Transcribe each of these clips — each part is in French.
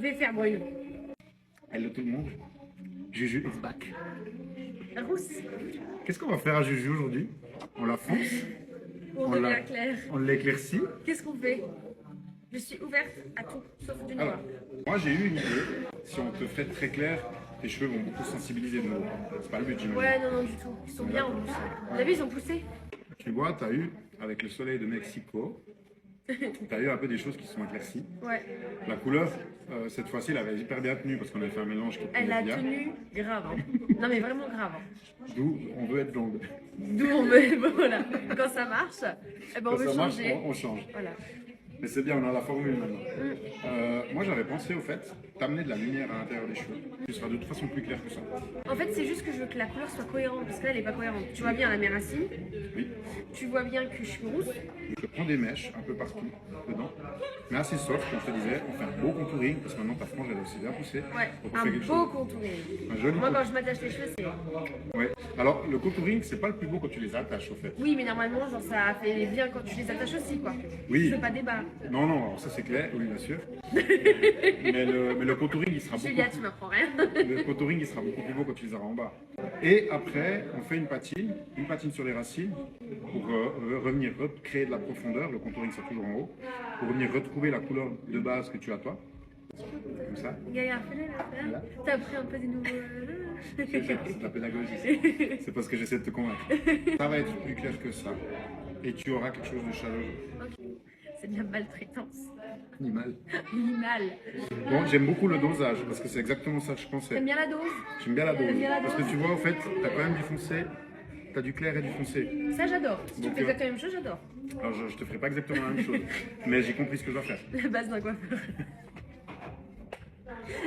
vais faire brune. Hello tout le monde, Juju is back. Rousse. Qu'est-ce qu'on va faire à Juju aujourd'hui? On la fonce? Pour devenir clair. On l'éclaircit? Qu'est-ce qu'on fait? Je suis ouverte à tout, sauf du noir. Alors, moi j'ai eu une idée. Si on te fait très clair, tes cheveux vont beaucoup sensibiliser de nouveau. C'est pas le but, j'imagine. Ouais, non, du tout. Ils sont bien en plus. Vous avez vu, ils ont poussé. Tu vois, tu as eu, avec le soleil de Mexico, tu as eu un peu des choses qui sont éclaircies. Ouais. La couleur, cette fois-ci, elle avait hyper bien tenu parce qu'on avait fait un mélange qui Elle a bien. tenu grave. Hein. Non, mais vraiment grave. Hein. D'où on veut être blonde. D'où on veut, voilà. Quand ça marche, eh ben, on Quand veut ça marche, changer. on change. Voilà. Mais c'est bien, on a la formule maintenant. Moi j'avais pensé au fait t'amener de la lumière à l'intérieur des cheveux. Tu seras de toute façon plus clair que ça. En fait, c'est juste que je veux que la couleur soit cohérente, parce que là, elle n'est pas cohérente. Tu vois bien là, mes racines. Oui. Tu vois bien que je suis rousse. Je prends des mèches un peu partout dedans, mais assez soft, comme je te disais. On fait un beau contouring parce que maintenant ta frange elle est aussi bien poussée. Ouais, Donc on un fait quelque beau chose. contouring. Un joli Moi, quand contouring. je m'attache les cheveux, c'est... Ouais. Alors le contouring c'est pas le plus beau quand tu les attaches au fait. Oui, mais normalement, genre, ça fait bien quand tu les attaches aussi, quoi. Oui. Je veux pas des barres. Non, non, alors ça c'est clair, oui bien sûr. mais le contouring il sera beaucoup Julia, tu m'apprends rien. Le contouring il sera beaucoup plus beau quand tu les auras en bas. Et après, on fait une patine sur les racines pour revenir recréer de la profondeur. Le contouring c'est toujours en haut. Pour revenir retrouver la couleur de base que tu as toi. Comme ça. Gaïa, fais-le là. Voilà. T'as appris un peu des nouveaux... C'est de la pédagogie. C'est parce que j'essaie de te convaincre. Ça va être plus clair que ça. Et tu auras quelque chose de chaleureux. Ok. C'est de la maltraitance. Animal. Minimale. Bon, j'aime beaucoup le dosage parce que c'est exactement ça que je pensais. T'aimes bien la dose? J'aime bien la dose. T'aimes bien la Parce dose que tu vois, au fait, tu as quand même du foncé, tu as du clair et du foncé. Ça, j'adore. Si tu Donc, fais exactement la même chose, j'adore. Alors, je te ferai pas exactement la même chose, mais j'ai compris ce que je dois faire. La base d'un coiffeur.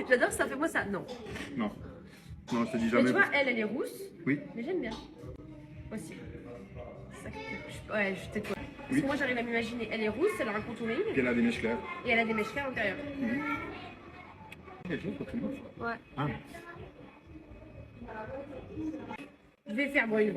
J'adore ça, fais-moi ça. Non. Non. Non, je te dis Mais jamais. tu vois, elle est rousse. Oui. Mais j'aime bien. Aussi. C'est ça que... Ouais, je t'écoute. Parce Oui. que moi, j'arrive à m'imaginer. Elle est rousse, elle a un contouring. Puis elle a des mèches claires. Et elle a des mèches claires à l'intérieur. Quelque chose quand tu montes. Ouais. Ah. Je vais faire brune.